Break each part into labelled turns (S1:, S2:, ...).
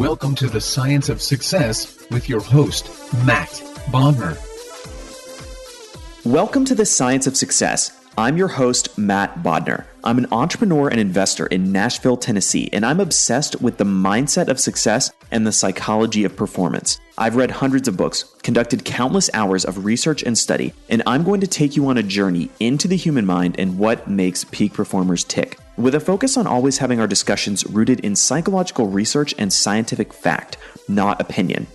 S1: Welcome to the Science of Success with your host, Matt Gardner.
S2: Welcome to the Science of Success. I'm your host, Matt Gardner. I'm an entrepreneur and investor in Nashville, Tennessee, and I'm obsessed with the mindset of success and the psychology of performance. I've read hundreds of books, conducted countless hours of research and study, and I'm going to take you on a journey into the human mind and what makes peak performers tick, with a focus on always having our discussions rooted in psychological research and scientific fact, not opinion.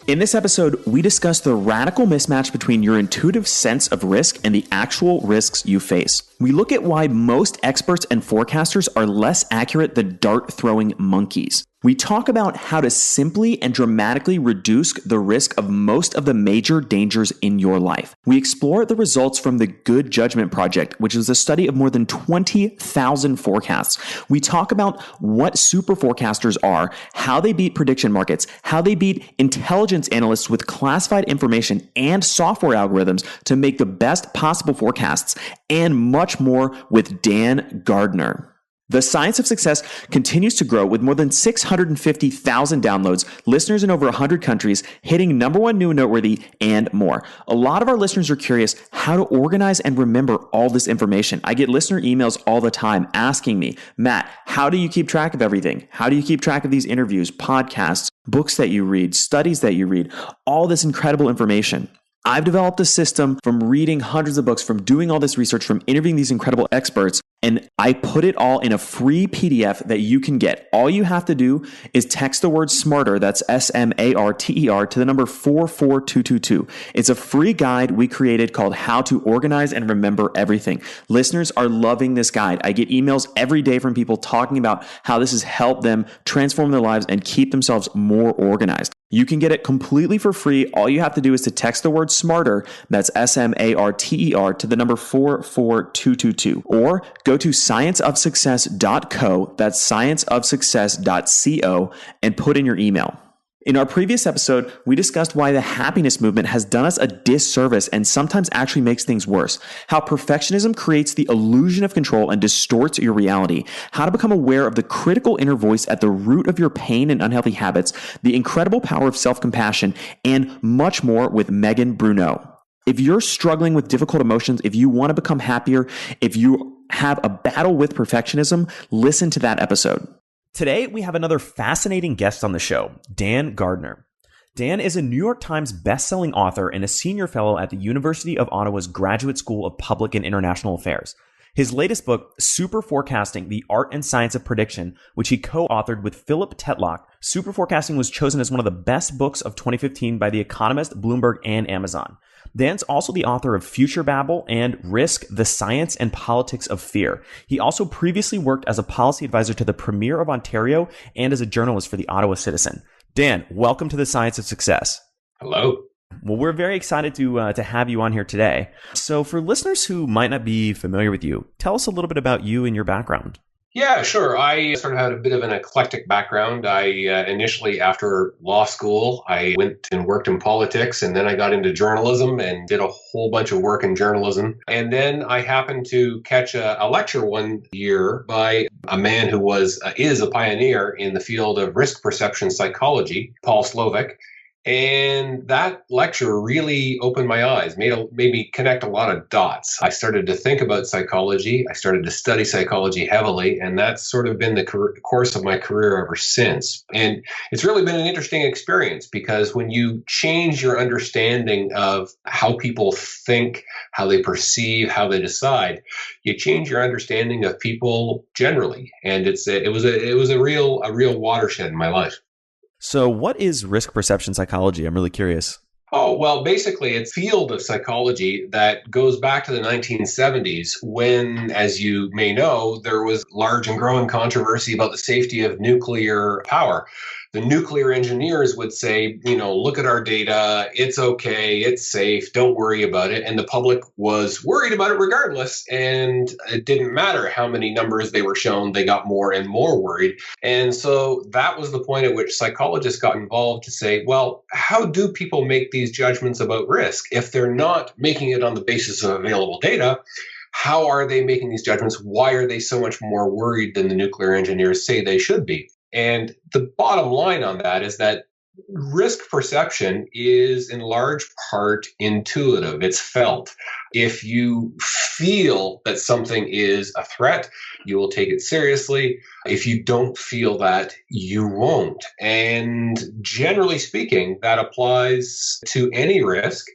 S2: In this episode, we discuss the radical mismatch between your intuitive sense of risk and the actual risks you face. We look at why most experts and forecasters are less accurate than dart-throwing monkeys. We talk about how to simply and dramatically reduce the risk of most of the major dangers in your life. We explore the results from the Good Judgment Project, which is a study of more than 20,000 forecasts. We talk about what SuperForecasters are, how they beat prediction markets, how they beat intelligence analysts with classified information and software algorithms to make the best possible forecasts, and much more with Dan Gardner. The Science of Success continues to grow with more than 650,000 downloads, listeners in over 100 countries, hitting #1 new and noteworthy, and more. A lot of our listeners are curious how to organize and remember all this information. I get listener emails all the time asking me, Matt, how do you keep track of everything? How do you keep track of these interviews, podcasts, books that you read, studies that you read, all this incredible information? I've developed a system from reading hundreds of books, from doing all this research, from interviewing these incredible experts, and I put it all in a free PDF that you can get. All you have to do is text the word SMARTER, that's SMARTER, to the number 44222. It's a free guide we created called How to Organize and Remember Everything. Listeners are loving this guide. I get emails every day from people talking about how this has helped them transform their lives and keep themselves more organized. You can get it completely for free. All you have to do is to text the word SMARTER, that's SMARTER, to the number 44222, or go to scienceofsuccess.co, that's scienceofsuccess.co, and put in your email. In our previous episode, we discussed why the happiness movement has done us a disservice and sometimes actually makes things worse, how perfectionism creates the illusion of control and distorts your reality, how to become aware of the critical inner voice at the root of your pain and unhealthy habits, the incredible power of self-compassion, and much more with Megan Bruno. If you're struggling with difficult emotions, if you want to become happier, if you have a battle with perfectionism, listen to that episode. Today, we have another fascinating guest on the show, Dan Gardner. Dan is a New York Times bestselling author and a senior fellow at the University of Ottawa's Graduate School of Public and International Affairs. His latest book, SuperForecasting, The Art and Science of Prediction, which he co-authored with Philip Tetlock, SuperForecasting was chosen as one of the best books of 2015 by The Economist, Bloomberg, and Amazon. Dan's also the author of Future Babble and Risk, the Science and Politics of Fear. He also previously worked as a policy advisor to the Premier of Ontario and as a journalist for the Ottawa Citizen. Dan, welcome to the Science of Success.
S3: Hello.
S2: Well, we're very excited to have you on here today. So for listeners who might not be familiar with you, tell us a little bit about you and your background.
S3: Yeah, sure. I sort of had a bit of an eclectic background. I initially, after law school, I went and worked in politics, and then I got into journalism and did a whole bunch of work in journalism. And then I happened to catch a lecture one year by a man who is a pioneer in the field of risk perception psychology, Paul Slovic. And that lecture really opened my eyes, made me connect a lot of dots. I started to think about psychology. I started to study psychology heavily, and that's sort of been the course of my career ever since. And it's really been an interesting experience because when you change your understanding of how people think, how they perceive, how they decide, you change your understanding of people generally. And it was a real watershed in my life.
S2: So what is risk perception psychology? I'm really curious.
S3: Oh, well, basically, it's a field of psychology that goes back to the 1970s when, as you may know, there was large and growing controversy about the safety of nuclear power. The nuclear engineers would say, look at our data. It's okay. It's safe. Don't worry about it. And the public was worried about it regardless. And it didn't matter how many numbers they were shown. They got more and more worried. And so that was the point at which psychologists got involved to say, well, how do people make these judgments about risk? If they're not making it on the basis of available data, how are they making these judgments? Why are they so much more worried than the nuclear engineers say they should be? And the bottom line on that is that risk perception is in large part intuitive. It's felt. If you feel that something is a threat, you will take it seriously. If you don't feel that, you won't. And generally speaking, that applies to any risk.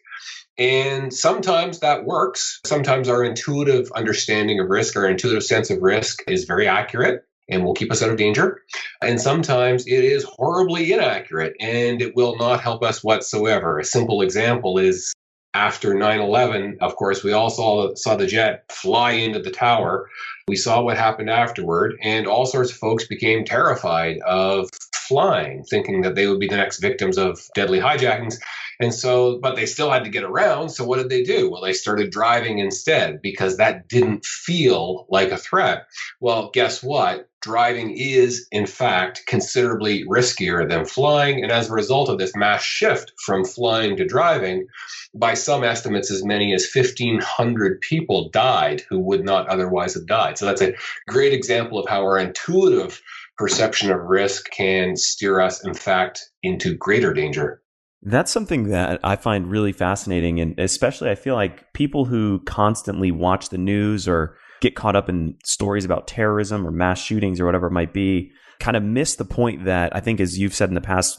S3: And sometimes that works. Sometimes our intuitive understanding of risk, our intuitive sense of risk is very accurate and will keep us out of danger. And sometimes it is horribly inaccurate and it will not help us whatsoever. A simple example is after 9/11, of course, we all saw the jet fly into the tower. We saw what happened afterward, and all sorts of folks became terrified of flying, thinking that they would be the next victims of deadly hijackings. And so, but they still had to get around. So what did they do? Well, they started driving instead because that didn't feel like a threat. Well, guess what? Driving is, in fact, considerably riskier than flying. And as a result of this mass shift from flying to driving, by some estimates, as many as 1,500 people died who would not otherwise have died. So that's a great example of how our intuitive perception of risk can steer us, in fact, into greater danger.
S2: That's something that I find really fascinating. And especially I feel like people who constantly watch the news or get caught up in stories about terrorism or mass shootings or whatever it might be, kind of miss the point that I think, as you've said in the past,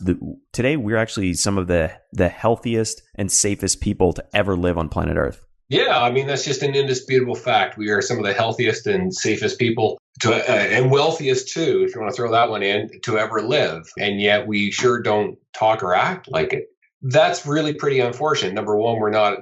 S2: today we're actually some of the healthiest and safest people to ever live on planet Earth.
S3: Yeah, I mean, that's just an indisputable fact. We are some of the healthiest and safest people and wealthiest too, if you want to throw that one in, to ever live. And yet we sure don't talk or act like it. That's really pretty unfortunate. Number one, we're not,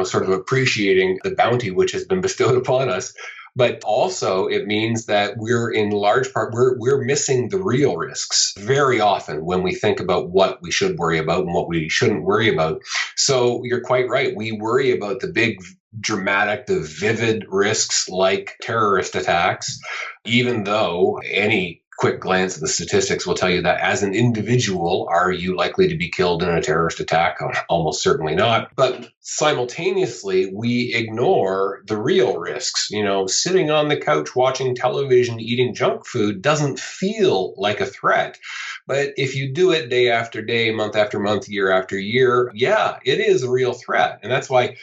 S3: sort of appreciating the bounty which has been bestowed upon us. But also it means that we're in large part, we're missing the real risks very often when we think about what we should worry about and what we shouldn't worry about. So you're quite right. We worry about the big, dramatic, the vivid risks like terrorist attacks, even though any quick glance at the statistics will tell you that as an individual, are you likely to be killed in a terrorist attack? Almost certainly not. But simultaneously, we ignore the real risks. Sitting on the couch, watching television, eating junk food doesn't feel like a threat. But if you do it day after day, month after month, year after year, yeah, it is a real threat. And that's why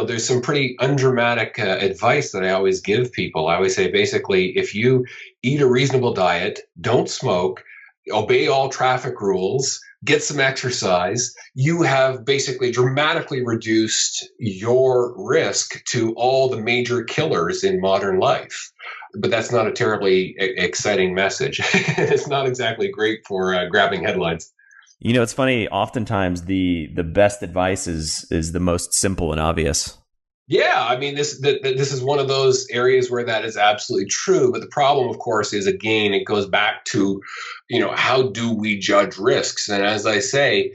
S3: there's some pretty undramatic advice that I always give people. I always say, basically, if you eat a reasonable diet, don't smoke, obey all traffic rules, get some exercise, you have basically dramatically reduced your risk to all the major killers in modern life. But that's not a terribly exciting message. It's not exactly great for grabbing headlines.
S2: It's funny. Oftentimes, the best advice is the most simple and obvious.
S3: Yeah, I mean, this is one of those areas where that is absolutely true. But the problem, of course, is, again, it goes back to, how do we judge risks? And as I say,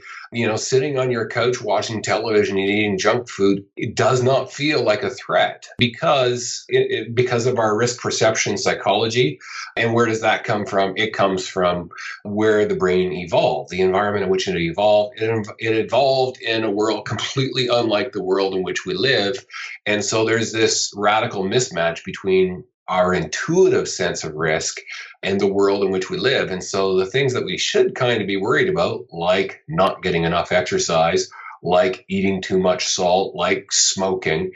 S3: sitting on your couch watching television and eating junk food, it does not feel like a threat because of our risk perception psychology. And where does that come from? It comes from where the brain evolved, the environment in which it evolved. It evolved in a world completely unlike the world in which we live. And so there's this radical mismatch between our intuitive sense of risk and the world in which we live. And so the things that we should kind of be worried about, like not getting enough exercise, like eating too much salt, like smoking,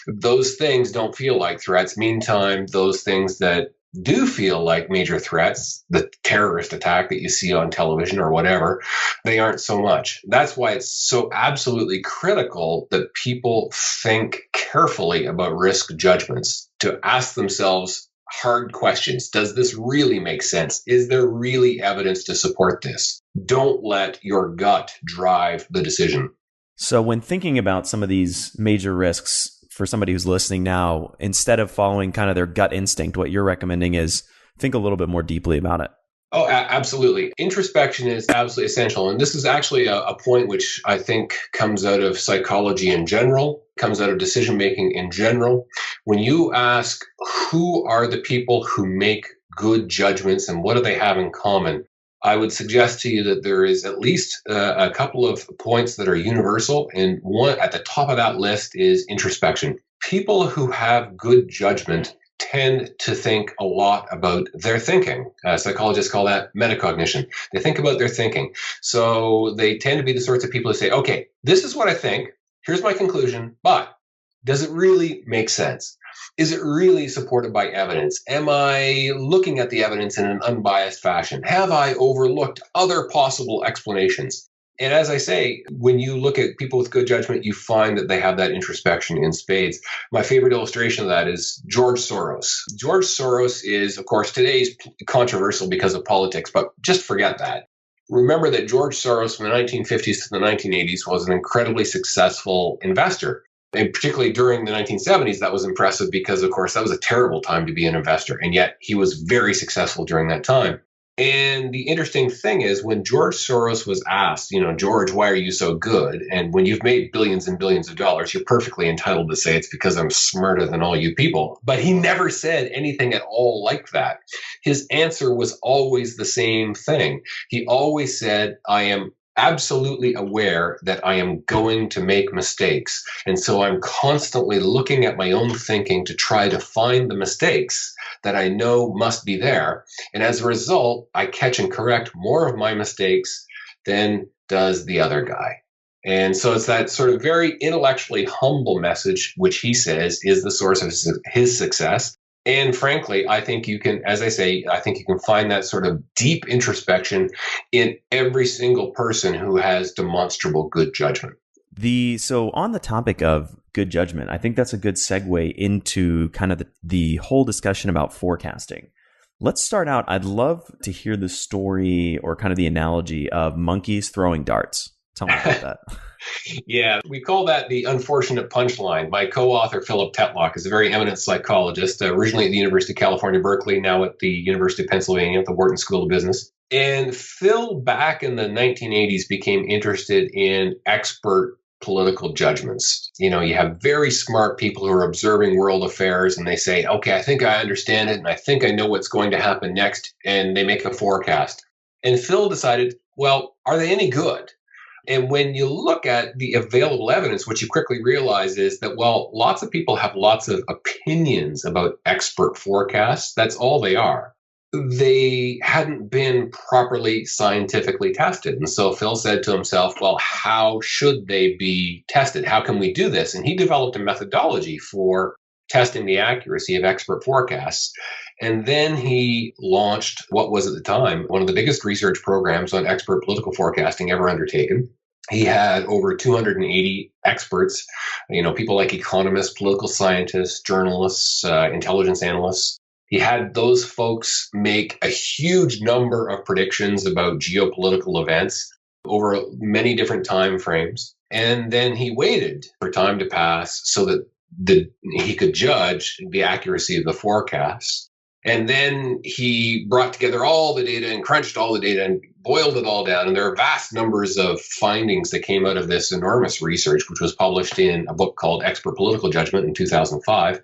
S3: those things don't feel like threats. Meantime, those things that do feel like major threats, the terrorist attack that you see on television or whatever, they aren't so much. That's why it's so absolutely critical that people think carefully about risk judgments, to ask themselves hard questions. Does this really make sense? Is there really evidence to support this? Don't let your gut drive the decision.
S2: So when thinking about some of these major risks, for somebody who's listening now, instead of following kind of their gut instinct, what you're recommending is think a little bit more deeply about it.
S3: Oh, absolutely. Introspection is absolutely essential. And this is actually a point which I think comes out of psychology in general, comes out of decision making in general. When you ask who are the people who make good judgments and what do they have in common, I would suggest to you that there is at least a couple of points that are universal. And one at the top of that list is introspection. People who have good judgment tend to think a lot about their thinking. Psychologists call that metacognition. They think about their thinking. So they tend to be the sorts of people who say, okay, this is what I think. Here's my conclusion, but does it really make sense? Is it really supported by evidence? Am I looking at the evidence in an unbiased fashion? Have I overlooked other possible explanations? And as I say, when you look at people with good judgment, you find that they have that introspection in spades. My favorite illustration of that is George Soros. George Soros is, of course, today's controversial because of politics, but just forget that. Remember that George Soros from the 1950s to the 1980s was an incredibly successful investor. And particularly during the 1970s, that was impressive because, of course, that was a terrible time to be an investor. And yet he was very successful during that time. And the interesting thing is when George Soros was asked, George, why are you so good? And when you've made billions and billions of dollars, you're perfectly entitled to say it's because I'm smarter than all you people. But he never said anything at all like that. His answer was always the same thing. He always said, I am absolutely aware that I am going to make mistakes. And so I'm constantly looking at my own thinking to try to find the mistakes that I know must be there. And as a result, I catch and correct more of my mistakes than does the other guy. And so it's that sort of very intellectually humble message, which he says is the source of his success. And frankly, I think you can, as I say, I think you can find that sort of deep introspection in every single person who has demonstrable good judgment.
S2: So on the topic of good judgment, I think that's a good segue into kind of the whole discussion about forecasting. Let's start out. I'd love to hear the story or kind of the analogy of monkeys throwing darts. Tell me about that.
S3: Yeah, we call that the unfortunate punchline. My co-author, Philip Tetlock, is a very eminent psychologist, originally at the University of California, Berkeley, now at the University of Pennsylvania at the Wharton School of Business. And Phil, back in the 1980s, became interested in expert political judgments. You have very smart people who are observing world affairs and they say, okay, I think I understand it and I think I know what's going to happen next. And they make a forecast. And Phil decided, well, are they any good? And when you look at the available evidence, what you quickly realize is that, well, lots of people have lots of opinions about expert forecasts. That's all they are. They hadn't been properly scientifically tested. And so Phil said to himself, well, how should they be tested? How can we do this? And he developed a methodology for testing the accuracy of expert forecasts. And then he launched what was at the time one of the biggest research programs on expert political forecasting ever undertaken. He had over 280 experts, people like economists, political scientists, journalists, intelligence analysts. He had those folks make a huge number of predictions about geopolitical events over many different time frames. And then he waited for time to pass so that he could judge the accuracy of the forecasts. And then he brought together all the data and crunched all the data and boiled it all down. And there are vast numbers of findings that came out of this enormous research, which was published in a book called Expert Political Judgment in 2005.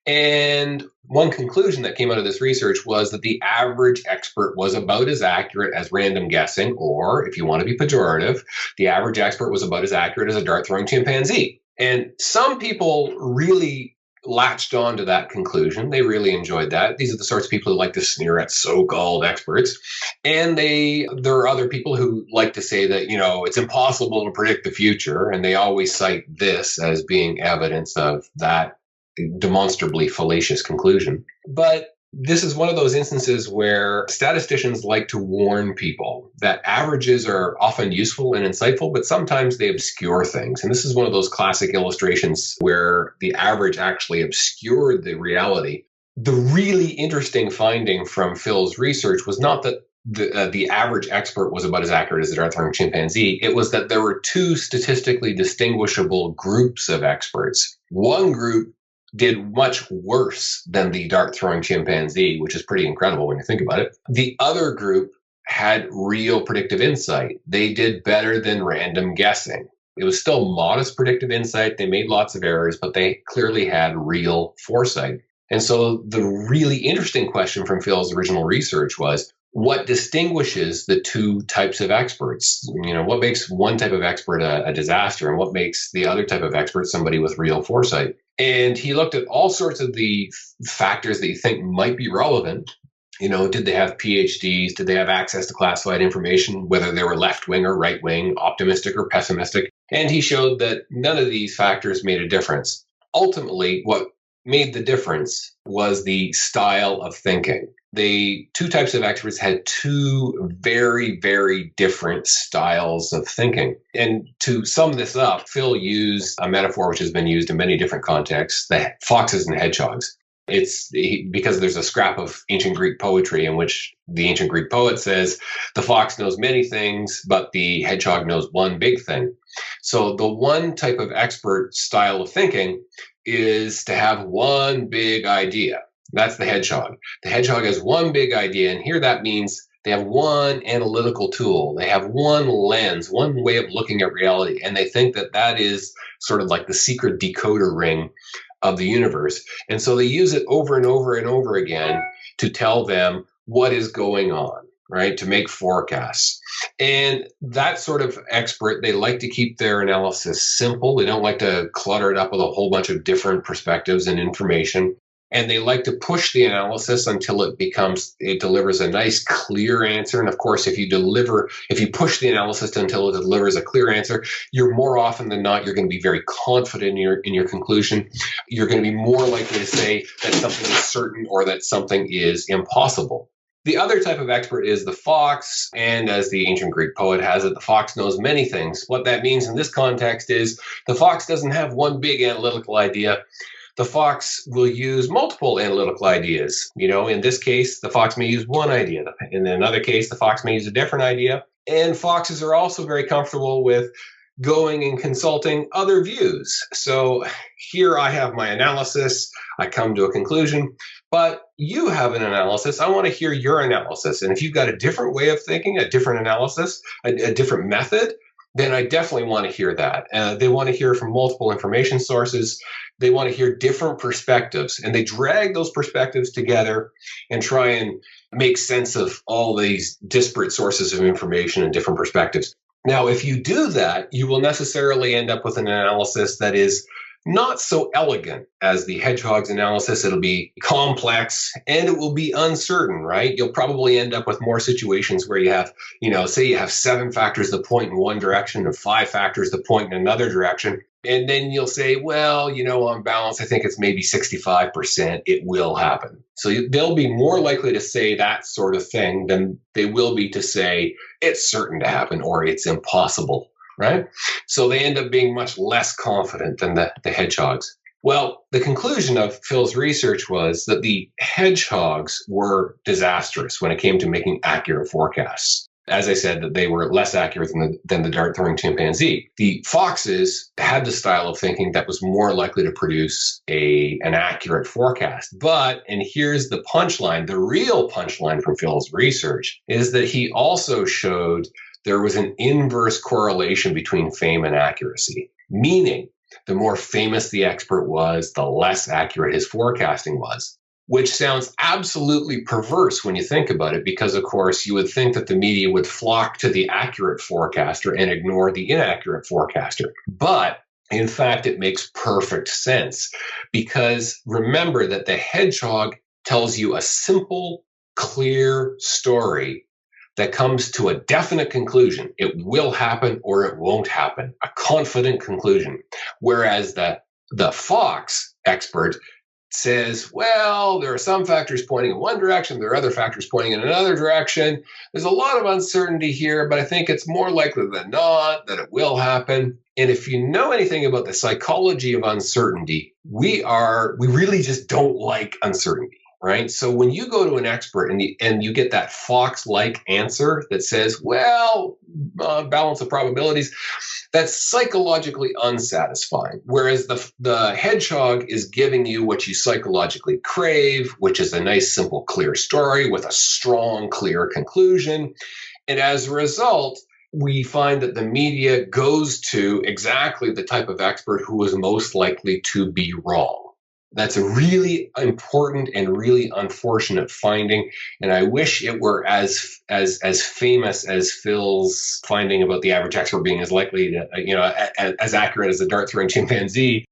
S3: And one conclusion that came out of this research was that the average expert was about as accurate as random guessing, or if you want to be pejorative, the average expert was about as accurate as a dart-throwing chimpanzee. And some people really latched on to that conclusion. They really enjoyed that. These are the sorts of people who like to sneer at so-called experts. And there are other people who like to say that, it's impossible to predict the future. And they always cite this as being evidence of that demonstrably fallacious conclusion. But this is one of those instances where statisticians like to warn people that averages are often useful and insightful, but sometimes they obscure things. And this is one of those classic illustrations where the average actually obscured the reality. The really interesting finding from Phil's research was not that the average expert was about as accurate as a dart-throwing chimpanzee. It was that there were two statistically distinguishable groups of experts. One group did much worse than the dart-throwing chimpanzee, which is pretty incredible when you think about it. The other group had real predictive insight. They did better than random guessing. It was still modest predictive insight. They made lots of errors, but they clearly had real foresight. And so the really interesting question from Phil's original research was, what distinguishes the two types of experts? What makes one type of expert a disaster and what makes the other type of expert somebody with real foresight? And he looked at all sorts of the factors that you think might be relevant. Did they have PhDs? Did they have access to classified information, whether they were left wing or right wing, optimistic or pessimistic? And he showed that none of these factors made a difference. Ultimately, what made the difference was the style of thinking. The two types of experts had two very, very different styles of thinking. And to sum this up, Phil used a metaphor which has been used in many different contexts, the foxes and hedgehogs. Because there's a scrap of ancient Greek poetry in which the ancient Greek poet says, the fox knows many things, but the hedgehog knows one big thing. So the one type of expert style of thinking is to have one big idea. That's the hedgehog. The hedgehog has one big idea, and here that means they have one analytical tool. They have one lens, one way of looking at reality, and they think that that is sort of like the secret decoder ring of the universe. And so they use it over and over and over again to tell them what is going on, right? To make forecasts. And that sort of expert, they like to keep their analysis simple. They don't like to clutter it up with a whole bunch of different perspectives and information. And they like to push the analysis until it delivers a nice, clear answer. And of course, if you push the analysis until it delivers a clear answer, you're more often than not, you're going to be very confident in your conclusion. You're going to be more likely to say that something is certain or that something is impossible. The other type of expert is the fox, and as the ancient Greek poet has it, the fox knows many things. What that means in this context is the fox doesn't have one big analytical idea. The fox will use multiple analytical ideas. In this case, the fox may use one idea. In another case, the fox may use a different idea. And foxes are also very comfortable with going and consulting other views. So here I have my analysis. I come to a conclusion, but you have an analysis. I want to hear your analysis. And if you've got a different way of thinking, a different analysis, a different method, then I definitely want to hear that. They want to hear from multiple information sources. They want to hear different perspectives, and they drag those perspectives together and try and make sense of all these disparate sources of information and different perspectives. Now, if you do that, you will necessarily end up with an analysis that is not so elegant as the hedgehog's analysis. It'll be complex and it will be uncertain, right? You'll probably end up with more situations where you have, say you have 7 factors that point in one direction and 5 factors that point in another direction. And then you'll say, well, on balance, I think it's maybe 65%. It will happen. So they'll be more likely to say that sort of thing than they will be to say it's certain to happen or it's impossible. Right? So they end up being much less confident than the hedgehogs. Well, the conclusion of Phil's research was that the hedgehogs were disastrous when it came to making accurate forecasts. As I said, that they were less accurate than the dart-throwing chimpanzee. The foxes had the style of thinking that was more likely to produce an accurate forecast. But, and here's the punchline, the real punchline from Phil's research is that he also showed there was an inverse correlation between fame and accuracy, meaning the more famous the expert was, the less accurate his forecasting was, which sounds absolutely perverse when you think about it, because, of course, you would think that the media would flock to the accurate forecaster and ignore the inaccurate forecaster. But in fact, it makes perfect sense, because remember that the hedgehog tells you a simple, clear story that comes to a definite conclusion. It will happen or it won't happen, a confident conclusion. Whereas the fox expert says, well, there are some factors pointing in one direction, there are other factors pointing in another direction. There's a lot of uncertainty here, but I think it's more likely than not that it will happen. And if you know anything about the psychology of uncertainty, we really just don't like uncertainty. Right? So when you go to an expert and you get that fox-like answer that says, well, balance of probabilities, that's psychologically unsatisfying. Whereas the hedgehog is giving you what you psychologically crave, which is a nice, simple, clear story with a strong, clear conclusion. And as a result, we find that the media goes to exactly the type of expert who is most likely to be wrong. That's a really important and really unfortunate finding, and I wish it were as famous as Phil's finding about the average expert being as likely to, as accurate as a dart-throwing chimpanzee.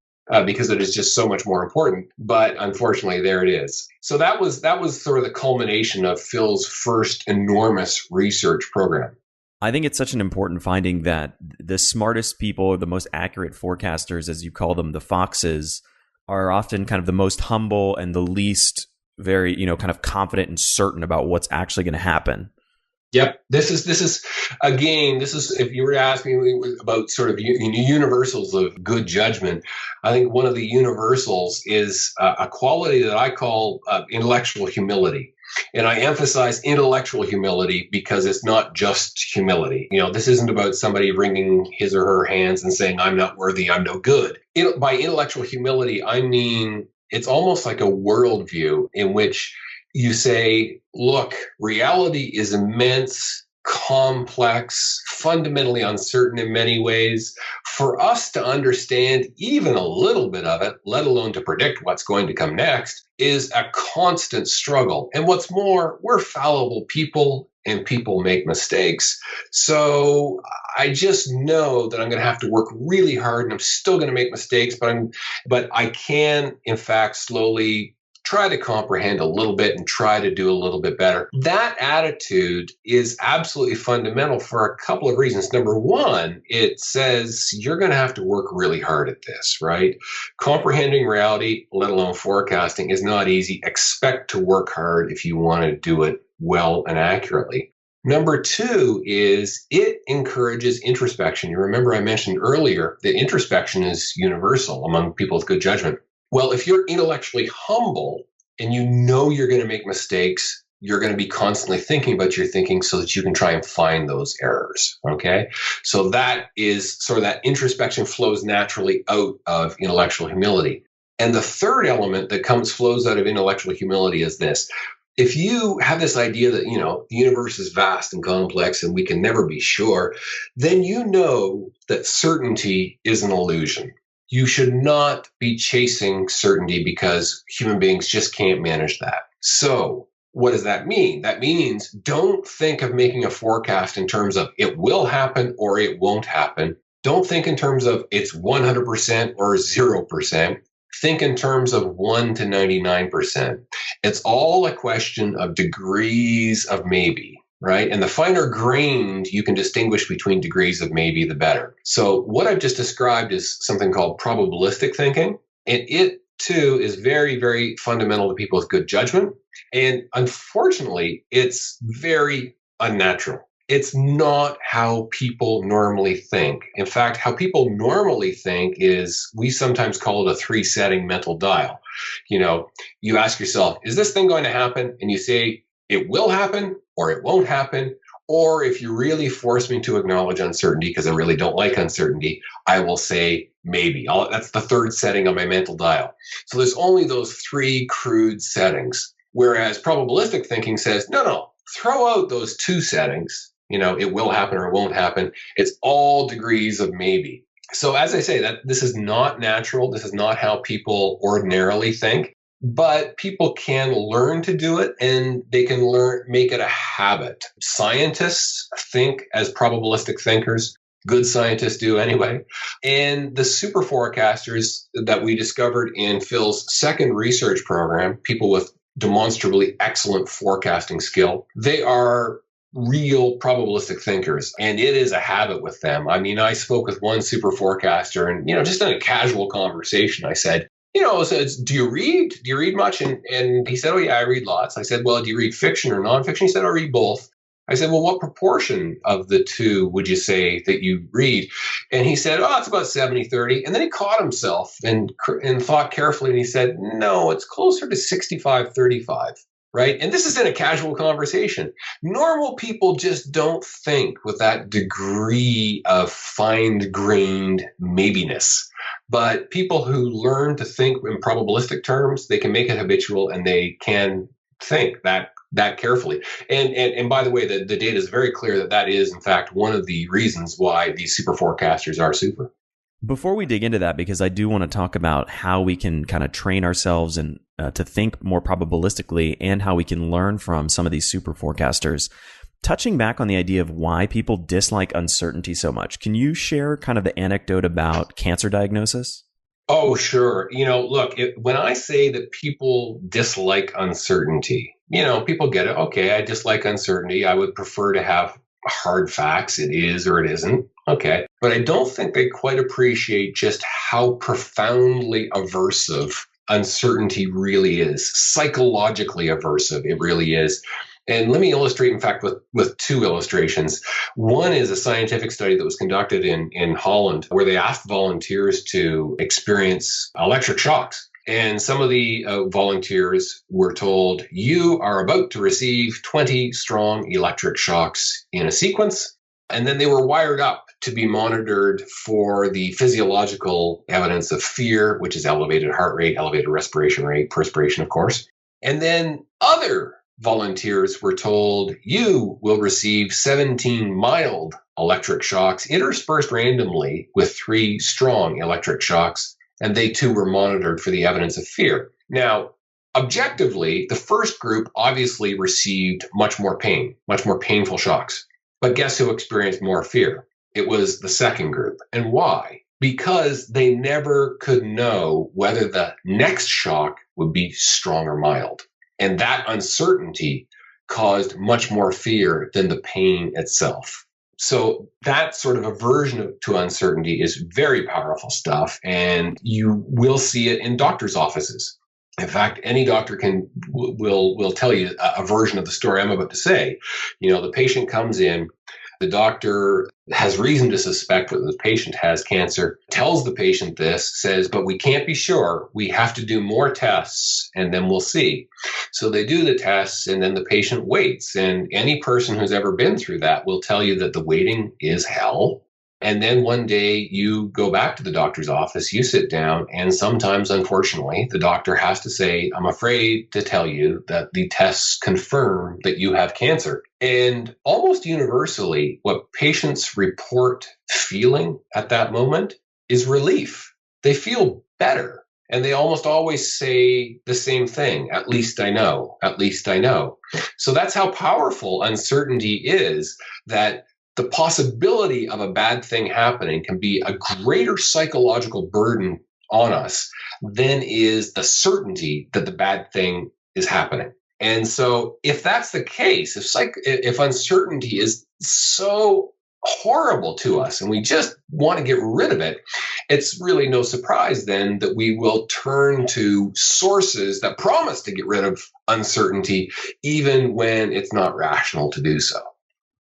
S3: because it is just so much more important. But unfortunately, there it is. So that was sort of the culmination of Phil's first enormous research program.
S2: I think it's such an important finding that the smartest people, or the most accurate forecasters, as you call them, the foxes, are often kind of the most humble and the least very, kind of confident and certain about what's actually going to happen.
S3: Yep. This is again, if you were to ask me about sort of universals of good judgment, I think one of the universals is a quality that I call intellectual humility. And I emphasize intellectual humility because it's not just humility. This isn't about somebody wringing his or her hands and saying, I'm not worthy, I'm no good. By intellectual humility, I mean, it's almost like a worldview in which you say, look, reality is immense, complex, fundamentally uncertain in many ways. For us to understand even a little bit of it, let alone to predict what's going to come next, is a constant struggle. And what's more, we're fallible people and people make mistakes. So I just know that I'm going to have to work really hard and I'm still going to make mistakes, but I can, in fact, slowly try to comprehend a little bit and try to do a little bit better. That attitude is absolutely fundamental for a couple of reasons. Number one, it says you're going to have to work really hard at this, right? Comprehending reality, let alone forecasting, is not easy. Expect to work hard if you want to do it well and accurately. Number two is it encourages introspection. You remember I mentioned earlier that introspection is universal among people with good judgment. Well, if you're intellectually humble and you know you're going to make mistakes, you're going to be constantly thinking about your thinking so that you can try and find those errors. Okay. So that is sort of that introspection flows naturally out of intellectual humility. And the third element that flows out of intellectual humility is this. If you have this idea that, the universe is vast and complex and we can never be sure, then you know that certainty is an illusion. You should not be chasing certainty because human beings just can't manage that. So what does that mean? That means don't think of making a forecast in terms of it will happen or it won't happen. Don't think in terms of it's 100% or 0%. Think in terms of 1 to 99%. It's all a question of degrees of maybe. Right? And the finer grained you can distinguish between degrees of maybe, the better. So what I've just described is something called probabilistic thinking. And it too is very, very fundamental to people with good judgment. And unfortunately, it's very unnatural. It's not how people normally think. In fact, how people normally think is, we sometimes call it a 3-setting mental dial. You ask yourself, is this thing going to happen? And you say, it will happen or it won't happen. Or if you really force me to acknowledge uncertainty, because I really don't like uncertainty, I will say maybe. That's the third setting on my mental dial. So there's only those 3 crude settings. Whereas probabilistic thinking says, no, throw out those 2 settings. It will happen or it won't happen. It's all degrees of maybe. So as I say, that this is not natural. This is not how people ordinarily think. But people can learn to do it and they can make it a habit. Scientists think as probabilistic thinkers. Good scientists do anyway. And the SuperForecasters that we discovered in Phil's second research program, people with demonstrably excellent forecasting skill, they are real probabilistic thinkers. And it is a habit with them. I mean, I spoke with one SuperForecaster and, just in a casual conversation, I said, so do you read? Do you read much? And he said, oh, yeah, I read lots. I said, well, do you read fiction or nonfiction? He said, I read both. I said, well, what proportion of the two would you say that you read? And he said, oh, it's about 70-30. And then he caught himself and thought carefully. And he said, no, it's closer to 65-35. Right? And this is in a casual conversation. Normal people just don't think with that degree of fine-grained maybiness. But people who learn to think in probabilistic terms, they can make it habitual and they can think that carefully. And by the way, the data is very clear that is, in fact, one of the reasons why these super forecasters are super.
S2: Before we dig into that, because I do want to talk about how we can kind of train ourselves and to think more probabilistically and how we can learn from some of these super forecasters, touching back on the idea of why people dislike uncertainty so much, can you share kind of the anecdote about cancer diagnosis?
S3: Oh, sure. Look, when I say that people dislike uncertainty, people get it. Okay, I dislike uncertainty. I would prefer to have hard facts. It is or it isn't. Okay. But I don't think they quite appreciate just how profoundly aversive uncertainty really is, psychologically aversive. It really is. And let me illustrate, in fact, with two illustrations. One is a scientific study that was conducted in Holland where they asked volunteers to experience electric shocks. And some of the volunteers were told, you are about to receive 20 strong electric shocks in a sequence. And then they were wired up to be monitored for the physiological evidence of fear, which is elevated heart rate, elevated respiration rate, perspiration, of course. And then other volunteers were told, you will receive 17 mild electric shocks interspersed randomly with 3 strong electric shocks, and they too were monitored for the evidence of fear. Now, objectively, the first group obviously received much more painful shocks. But guess who experienced more fear? It was the second group. And why? Because they never could know whether the next shock would be strong or mild. And that uncertainty caused much more fear than the pain itself. So that sort of aversion to uncertainty is very powerful stuff. And you will see it in doctors' offices. In fact, any doctor will tell you a version of the story I'm about to say. The patient comes in, the doctor has reason to suspect that the patient has cancer, tells the patient this, says, but we can't be sure. We have to do more tests and then we'll see. So they do the tests and then the patient waits. And any person who's ever been through that will tell you that the waiting is hell. And then one day you go back to the doctor's office, you sit down, and sometimes, unfortunately, the doctor has to say, I'm afraid to tell you that the tests confirm that you have cancer. And almost universally, what patients report feeling at that moment is relief. They feel better. And they almost always say the same thing. At least I know. At least I know. So that's how powerful uncertainty is, that the possibility of a bad thing happening can be a greater psychological burden on us than is the certainty that the bad thing is happening. And so if that's the case, if uncertainty is so horrible to us and we just want to get rid of it, it's really no surprise then that we will turn to sources that promise to get rid of uncertainty, even when it's not rational to do so.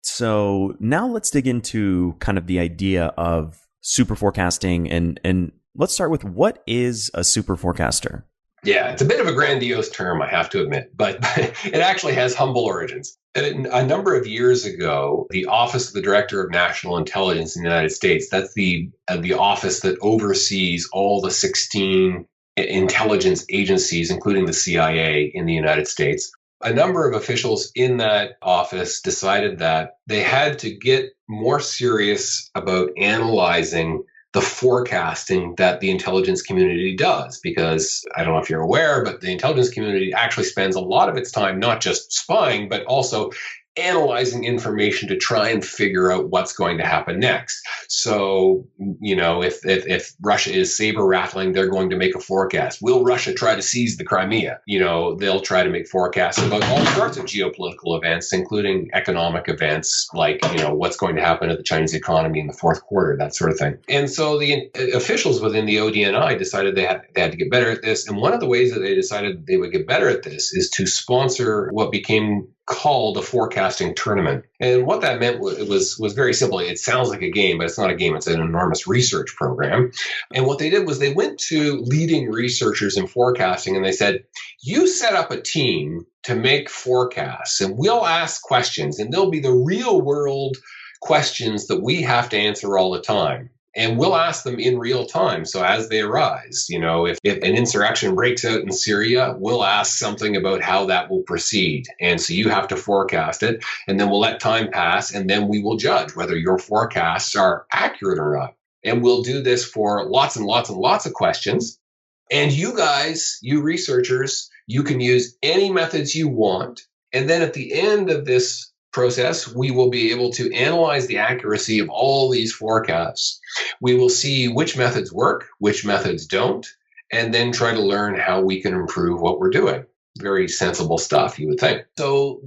S2: So now let's dig into kind of the idea of super forecasting, and let's start with, what is a super forecaster?
S3: Yeah, it's a bit of a grandiose term, I have to admit, but it actually has humble origins. A number of years ago, the Office of the Director of National Intelligence in the United States, that's the office that oversees all the 16 intelligence agencies, including the CIA in the United States. A number of officials in that office decided that they had to get more serious about analyzing the forecasting that the intelligence community does, because I don't know if you're aware, but the intelligence community actually spends a lot of its time not just spying, but also analyzing information to try and figure out what's going to happen next. So, if Russia is saber rattling, they're going to make a forecast. Will Russia try to seize the Crimea? They'll try to make forecasts about all sorts of geopolitical events, including economic events, like, what's going to happen to the Chinese economy in the fourth quarter, that sort of thing. And so the officials within the ODNI decided they had to get better at this. And one of the ways that they decided they would get better at this is to sponsor what became called a forecasting tournament. And what that meant was very simple. It sounds like a game, but it's not a game. It's an enormous research program. And what they did was they went to leading researchers in forecasting and they said, you set up a team to make forecasts and we'll ask questions, and they'll be the real world questions that we have to answer all the time. And we'll ask them in real time. So as they arise, if an insurrection breaks out in Syria, we'll ask something about how that will proceed. And so you have to forecast it, and then we'll let time pass, and then we will judge whether your forecasts are accurate or not. And we'll do this for lots and lots and lots of questions. And you guys, you researchers, you can use any methods you want. And then at the end of this process, we will be able to analyze the accuracy of all these forecasts. We will see which methods work, which methods don't, and then try to learn how we can improve what we're doing. Very sensible stuff, you would think. So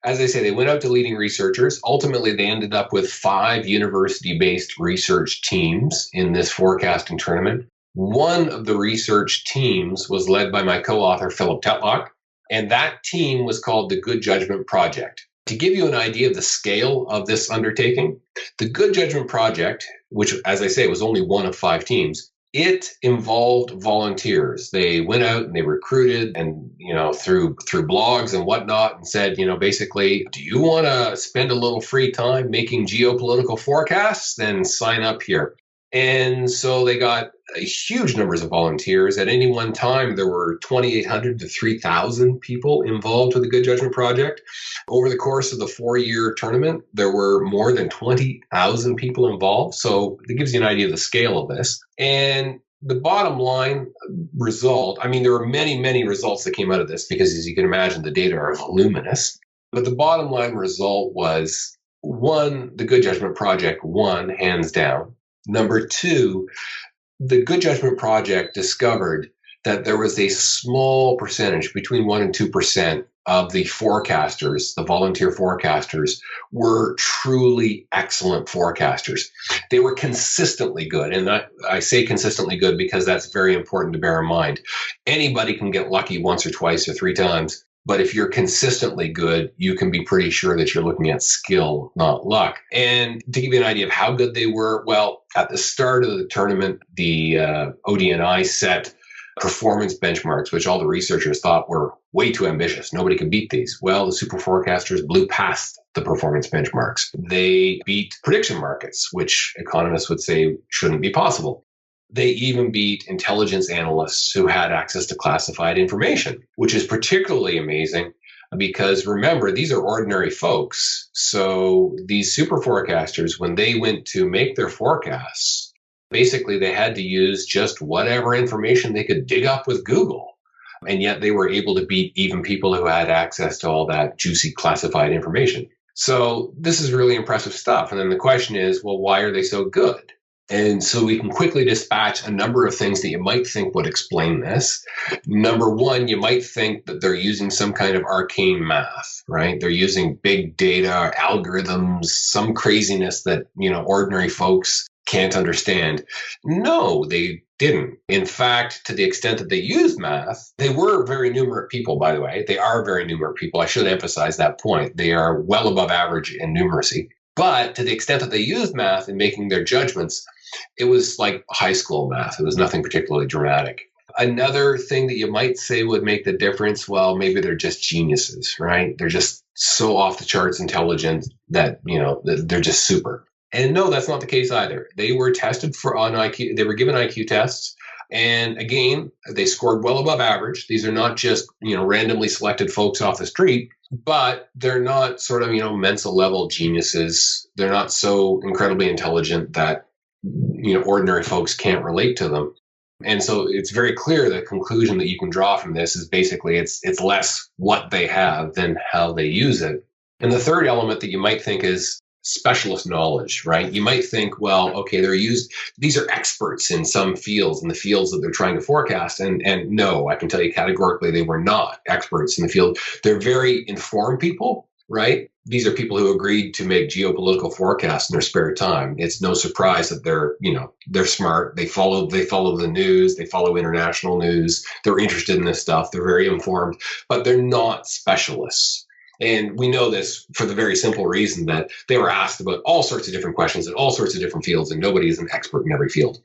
S3: as I say, they went out to leading researchers. Ultimately, they ended up with 5 university-based research teams in this forecasting tournament. One of the research teams was led by my co-author, Philip Tetlock, and that team was called the Good Judgment Project. To give you an idea of the scale of this undertaking, the Good Judgment Project, which, as I say, was only one of 5 teams, it involved volunteers. They went out and they recruited and, through blogs and whatnot and said, basically, do you want to spend a little free time making geopolitical forecasts? Then sign up here. And so they got huge numbers of volunteers. At any one time, there were 2,800 to 3,000 people involved with the Good Judgment Project. Over the course of the 4-year tournament, there were more than 20,000 people involved. So it gives you an idea of the scale of this. And the bottom line result, there were many, many results that came out of this because, as you can imagine, the data are voluminous. But the bottom line result was, 1, the Good Judgment Project won, hands down. Number 2, the Good Judgment Project discovered that there was a small percentage, between 1% and 2%, of the forecasters, the volunteer forecasters, were truly excellent forecasters. They were consistently good. And I say consistently good because that's very important to bear in mind. Anybody can get lucky once or twice or 3 times. But if you're consistently good, you can be pretty sure that you're looking at skill, not luck. And to give you an idea of how good they were, well, at the start of the tournament, the ODNI set performance benchmarks, which all the researchers thought were way too ambitious. Nobody could beat these. Well, the SuperForecasters blew past the performance benchmarks. They beat prediction markets, which economists would say shouldn't be possible. They even beat intelligence analysts who had access to classified information, which is particularly amazing because, remember, these are ordinary folks. So these super forecasters, when they went to make their forecasts, basically they had to use just whatever information they could dig up with Google. And yet they were able to beat even people who had access to all that juicy classified information. So this is really impressive stuff. And then the question is, well, why are they so good? And so we can quickly dispatch a number of things that you might think would explain this. Number 1, you might think that they're using some kind of arcane math, right? They're using big data, algorithms, some craziness that, ordinary folks can't understand. No, they didn't. In fact, to the extent that they used math, they were very numerate people, by the way. They are very numerate people. I should emphasize that point. They are well above average in numeracy. But to the extent that they used math in making their judgments, it was like high school math. It was nothing particularly dramatic. Another thing that you might say would make the difference, well, maybe they're just geniuses, right? They're just so off the charts intelligent that, they're just super. And no, that's not the case either. They were tested on IQ. They were given IQ tests. And again, they scored well above average. These are not just, randomly selected folks off the street, but they're not sort of, Mensa level geniuses. They're not so incredibly intelligent that, ordinary folks can't relate to them. And so it's very clear the conclusion that you can draw from this is basically it's less what they have than how they use it. And the third element that you might think is specialist knowledge, right? You might think, well, okay, these are experts in some fields, in the fields that they're trying to forecast. And no, I can tell you categorically, they were not experts in the field. They're very informed people, right? These are people who agreed to make geopolitical forecasts in their spare time. It's no surprise that they're smart. They follow the news. They follow international news. They're interested in this stuff. They're very informed, but they're not specialists. And we know this for the very simple reason that they were asked about all sorts of different questions in all sorts of different fields, and nobody is an expert in every field.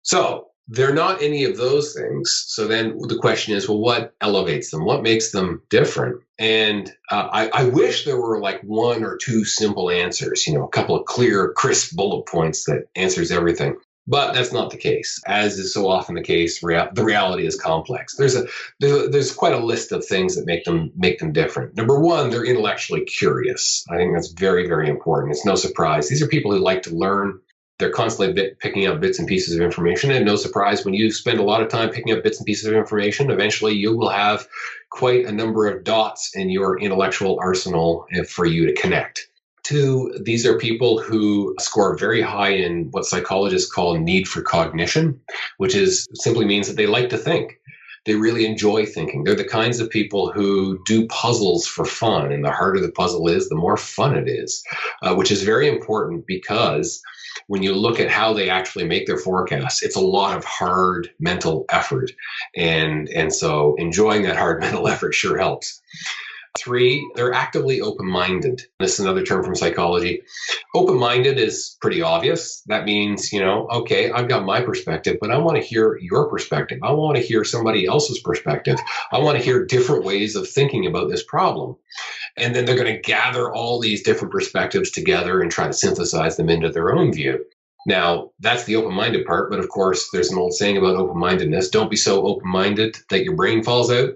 S3: So they're not any of those things. So then the question is, well, what elevates them? What makes them different? And I wish there were like 1 or 2 simple answers, a couple of clear, crisp bullet points that answers everything. But that's not the case. As is so often the case, the reality is complex. There's quite a list of things that make them different. Number 1, they're intellectually curious. I think that's very, very important. It's no surprise. These are people who like to learn. They're constantly picking up bits and pieces of information. And no surprise, when you spend a lot of time picking up bits and pieces of information, eventually you will have quite a number of dots in your intellectual arsenal for you to connect. Two, these are people who score very high in what psychologists call need for cognition, which is simply means that they like to think. They really enjoy thinking. They're the kinds of people who do puzzles for fun. And the harder the puzzle is, the more fun it is, which is very important because when you look at how they actually make their forecasts, it's a lot of hard mental effort. And so enjoying that hard mental effort sure helps. Three, they're actively open-minded. This is another term from psychology. Open-minded is pretty obvious. That means, okay, I've got my perspective, but I want to hear your perspective. I want to hear somebody else's perspective. I want to hear different ways of thinking about this problem. And then they're going to gather all these different perspectives together and try to synthesize them into their own view. Now, that's the open-minded part, but of course, there's an old saying about open-mindedness. Don't be so open-minded that your brain falls out.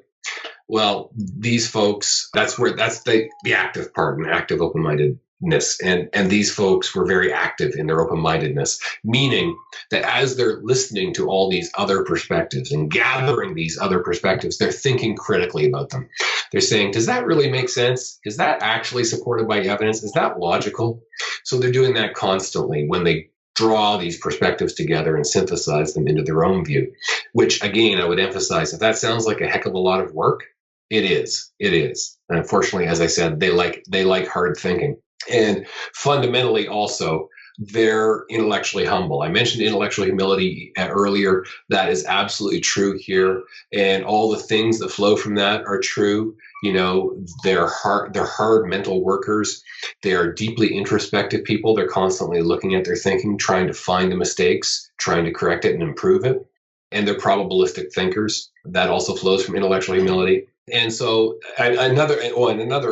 S3: Well, these folks, that's the active part, and active open-mindedness. And these folks were very active in their open-mindedness, meaning that as they're listening to all these other perspectives and gathering these other perspectives, they're thinking critically about them. They're saying, does that really make sense? Is that actually supported by evidence? Is that logical? So they're doing that constantly when they draw these perspectives together and synthesize them into their own view, which again, I would emphasize, if that sounds like a heck of a lot of work, it is. And unfortunately, as I said, they like hard thinking. And fundamentally also, they're intellectually humble. I mentioned intellectual humility earlier. That is absolutely true here. And all the things that flow from that are true. They're hard mental workers. They are deeply introspective people. They're constantly looking at their thinking, trying to find the mistakes, trying to correct it and improve it. And they're probabilistic thinkers. That also flows from intellectual humility. And so another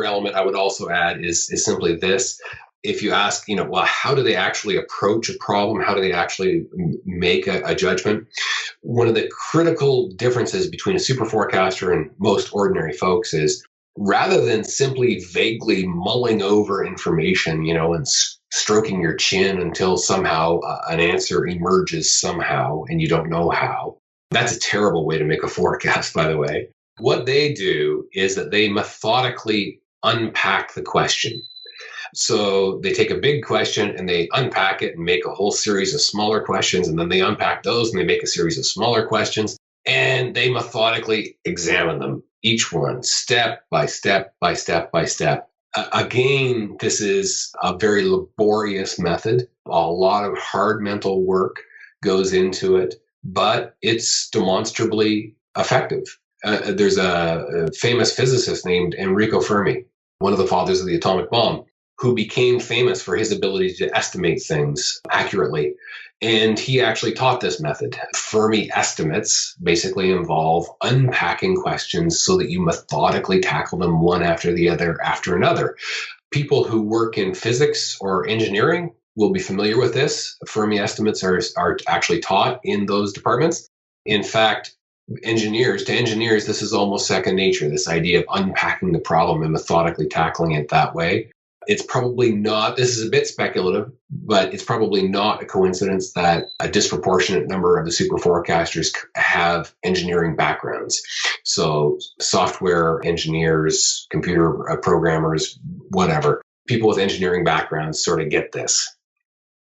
S3: element I would also add is simply this. If you ask, how do they actually approach a problem? How do they actually make a judgment? One of the critical differences between a super forecaster and most ordinary folks is rather than simply vaguely mulling over information, and stroking your chin until somehow an answer emerges somehow and you don't know how. That's a terrible way to make a forecast, by the way. What they do is that they methodically unpack the question. So they take a big question and they unpack it and make a whole series of smaller questions, and then they unpack those and they make a series of smaller questions, and they methodically examine them, each one step by step by step by step. Again, this is a very laborious method. A lot of hard mental work goes into it, but it's demonstrably effective. There's a famous physicist named Enrico Fermi, one of the fathers of the atomic bomb, who became famous for his ability to estimate things accurately. And he actually taught this method. Fermi estimates basically involve unpacking questions so that you methodically tackle them one after the other after another. People who work in physics or engineering will be familiar with this. Fermi estimates are actually taught in those departments. In fact, to engineers, this is almost second nature, this idea of unpacking the problem and methodically tackling it that way. It's probably not, this is a bit speculative, but it's probably not a coincidence that a disproportionate number of the super forecasters have engineering backgrounds. So software engineers, computer programmers, whatever, people with engineering backgrounds sort of get this.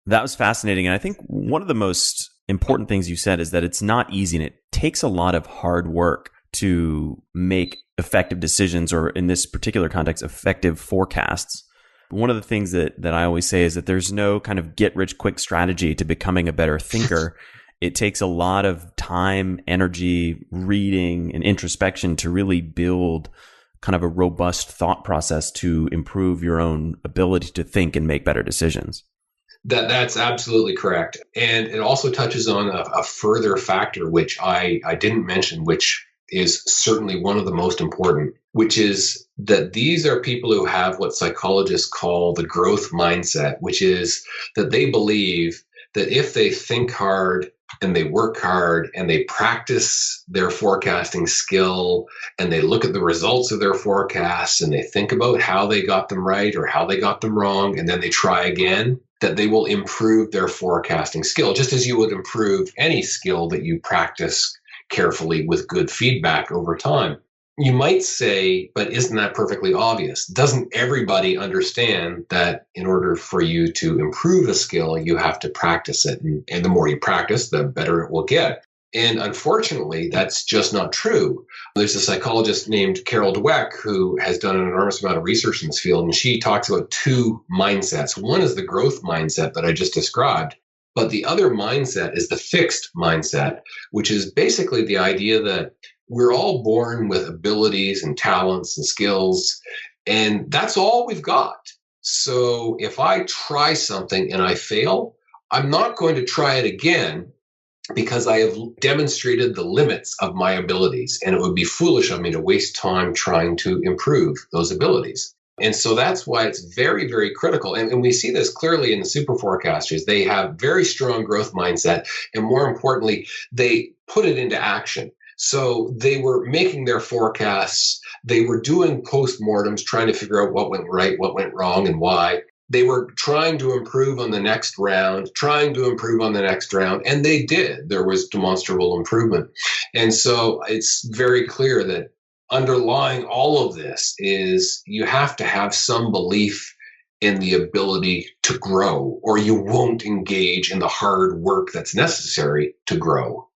S2: That was fascinating. And I think one of the most important things you said is that it's not easy and it takes a lot of hard work to make effective decisions, or in this particular context, effective forecasts. One of the things that I always say is that there's no kind of get rich quick strategy to becoming a better thinker. It takes a lot of time, energy, reading, and introspection to really build kind of a robust thought process to improve your own ability to think and make better decisions.
S3: That's absolutely correct. And it also touches on a further factor, which I didn't mention, which is certainly one of the most important, which is that these are people who have what psychologists call the growth mindset, which is that they believe that if they think hard and they work hard and they practice their forecasting skill and they look at the results of their forecasts and they think about how they got them right or how they got them wrong, and then they try again, that they will improve their forecasting skill, just as you would improve any skill that you practice carefully with good feedback over time. You might say, but isn't that perfectly obvious? Doesn't everybody understand that in order for you to improve a skill, you have to practice it? And the more you practice, the better it will get. And unfortunately, that's just not true. There's a psychologist named Carol Dweck who has done an enormous amount of research in this field, and she talks about two mindsets. One is the growth mindset that I just described, but the other mindset is the fixed mindset, which is basically the idea that we're all born with abilities and talents and skills, and that's all we've got. So if I try something and I fail, I'm not going to try it again because I have demonstrated the limits of my abilities, and it would be foolish of me to waste time trying to improve those abilities. And so that's why it's very, very critical. And we see this clearly in the SuperForecasters. They have very strong growth mindset, and more importantly, they put it into action. So they were making their forecasts. They were doing postmortems, trying to figure out what went right, what went wrong, and why. They were trying to improve on the next round, and they did. There was demonstrable improvement. And so it's very clear that underlying all of this is you have to have some belief in the ability to grow, or you won't engage in the hard work that's necessary to grow.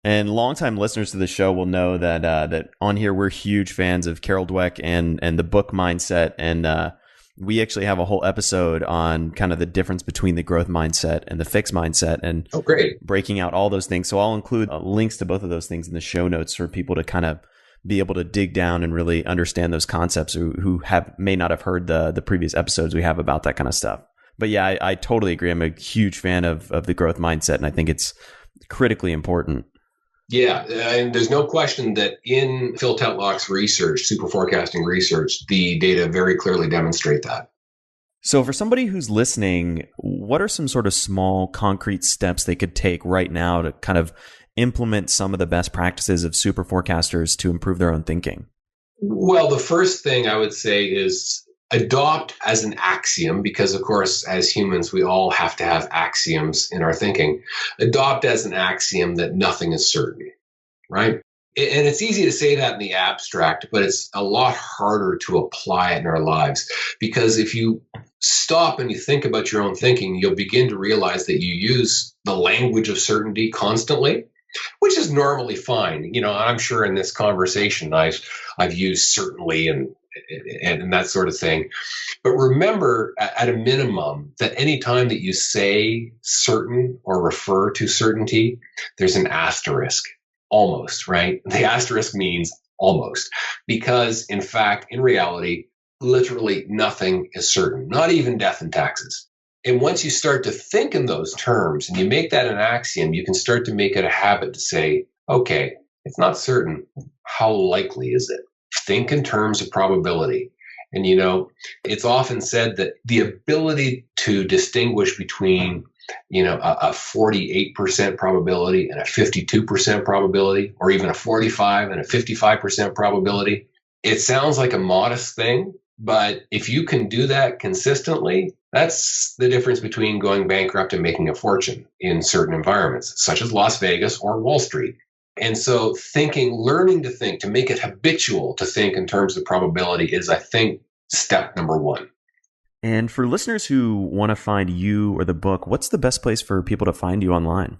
S2: And longtime listeners to the show will know that that on here we're huge fans of Carol Dweck and the book mindset, and we actually have a whole episode on kind of the difference between the growth mindset and the fixed mindset, and breaking out all those things. So I'll include links to both of those things in the show notes for people to kind of be able to dig down and really understand those concepts who may not have heard the previous episodes we have about that kind of stuff. But yeah, I totally agree. I'm a huge fan of the growth mindset, and I think it's critically important.
S3: Yeah, and there's no question that in Phil Tetlock's research, super forecasting research, the data very clearly demonstrate that.
S2: So for somebody who's listening, what are some sort of small, concrete steps they could take right now to kind of implement some of the best practices of super forecasters to improve their own thinking?
S3: Well, the first thing I would say is adopt as an axiom, because of course, as humans, we all have to have axioms in our thinking. Adopt as an axiom that nothing is certain, right? And it's easy to say that in the abstract, but it's a lot harder to apply it in our lives, because if you stop and you think about your own thinking, you'll begin to realize that you use the language of certainty constantly, which is normally fine. You know, I'm sure in this conversation, I've used certainly and that sort of thing. But remember, at a minimum, that any time that you say certain or refer to certainty, there's an asterisk, almost, right? The asterisk means almost, because in fact, in reality, literally nothing is certain, not even death and taxes. And once you start to think in those terms and you make that an axiom, you can start to make it a habit to say, okay, it's not certain. How likely is it? Think in terms of probability. And, you know, it's often said that the ability to distinguish between, you know, a 48% probability and a 52% probability, or even a 45 and a 55% probability, it sounds like a modest thing. But if you can do that consistently, that's the difference between going bankrupt and making a fortune in certain environments, such as Las Vegas or Wall Street. And so learning to think, to make it habitual to think in terms of probability is, I think, step number one.
S2: And for listeners who want to find you or the book, what's the best place for people to find you online?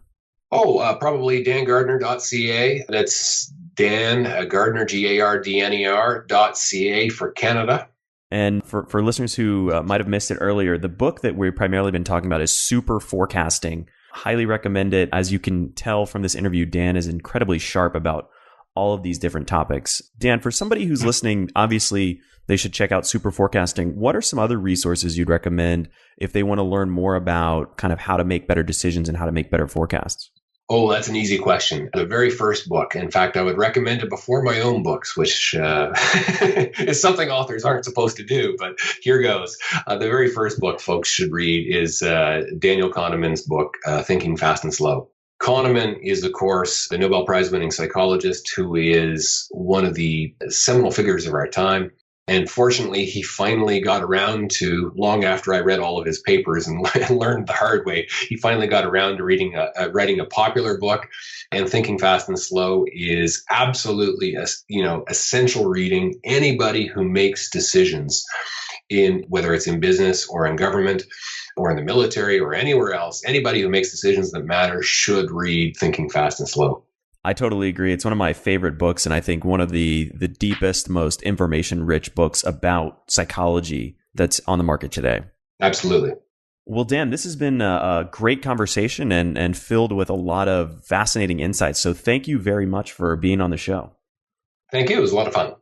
S3: Probably dangardner.ca. That's Dan Gardner, GARDNER.ca for Canada.
S2: And for listeners who might have missed it earlier, the book that we've primarily been talking about is Super Forecasting. Highly recommend it. As you can tell from this interview, Dan is incredibly sharp about all of these different topics. Dan, for somebody who's listening, obviously they should check out Super Forecasting. What are some other resources you'd recommend if they want to learn more about kind of how to make better decisions and how to make better forecasts?
S3: Oh, that's an easy question. The very first book. In fact, I would recommend it before my own books, which is something authors aren't supposed to do, but here goes. The very first book folks should read is Daniel Kahneman's book, Thinking Fast and Slow. Kahneman is, of course, the Nobel Prize winning psychologist who is one of the seminal figures of our time. And fortunately, he finally got around to, long after I read all of his papers and learned the hard way, he finally got around to writing a popular book. And Thinking Fast and Slow is absolutely essential reading. Anybody who makes decisions, in whether it's in business or in government or in the military or anywhere else, anybody who makes decisions that matter should read Thinking Fast and Slow.
S2: I totally agree. It's one of my favorite books, and I think one of the deepest, most information-rich books about psychology that's on the market today.
S3: Absolutely.
S2: Well, Dan, this has been a great conversation and filled with a lot of fascinating insights. So thank you very much for being on the show.
S3: Thank you. It was a lot of fun.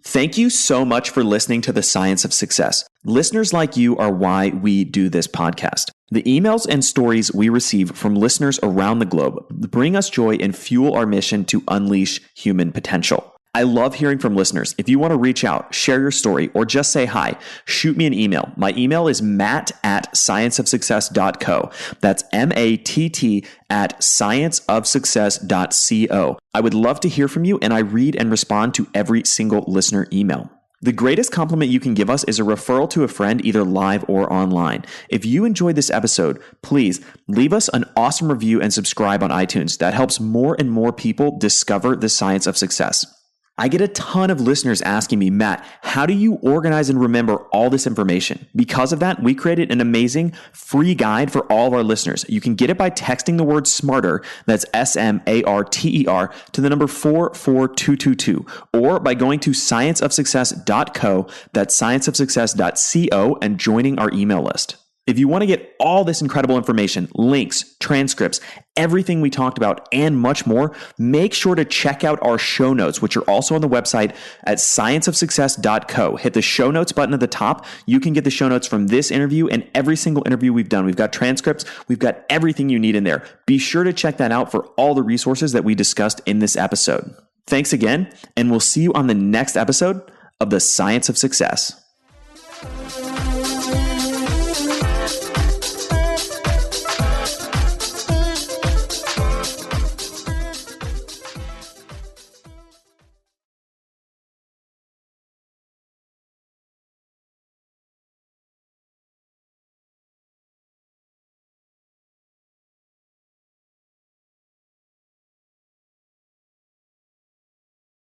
S2: Thank you so much for listening to The Science of Success. Listeners like you are why we do this podcast. The emails and stories we receive from listeners around the globe bring us joy and fuel our mission to unleash human potential. I love hearing from listeners. If you want to reach out, share your story, or just say hi, shoot me an email. My email is matt@scienceofsuccess.co. That's matt@scienceofsuccess.co. I would love to hear from you, and I read and respond to every single listener email. The greatest compliment you can give us is a referral to a friend, either live or online. If you enjoyed this episode, please leave us an awesome review and subscribe on iTunes. That helps more and more people discover the science of success. I get a ton of listeners asking me, Matt, how do you organize and remember all this information? Because of that, we created an amazing free guide for all of our listeners. You can get it by texting the word SMARTER, that's SMARTER, to the number 44222, or by going to scienceofsuccess.co, that's scienceofsuccess.co, and joining our email list. If you want to get all this incredible information, links, transcripts, everything we talked about, and much more, make sure to check out our show notes, which are also on the website at scienceofsuccess.co. Hit the show notes button at the top. You can get the show notes from this interview and every single interview we've done. We've got transcripts. We've got everything you need in there. Be sure to check that out for all the resources that we discussed in this episode. Thanks again, and we'll see you on the next episode of The Science of Success.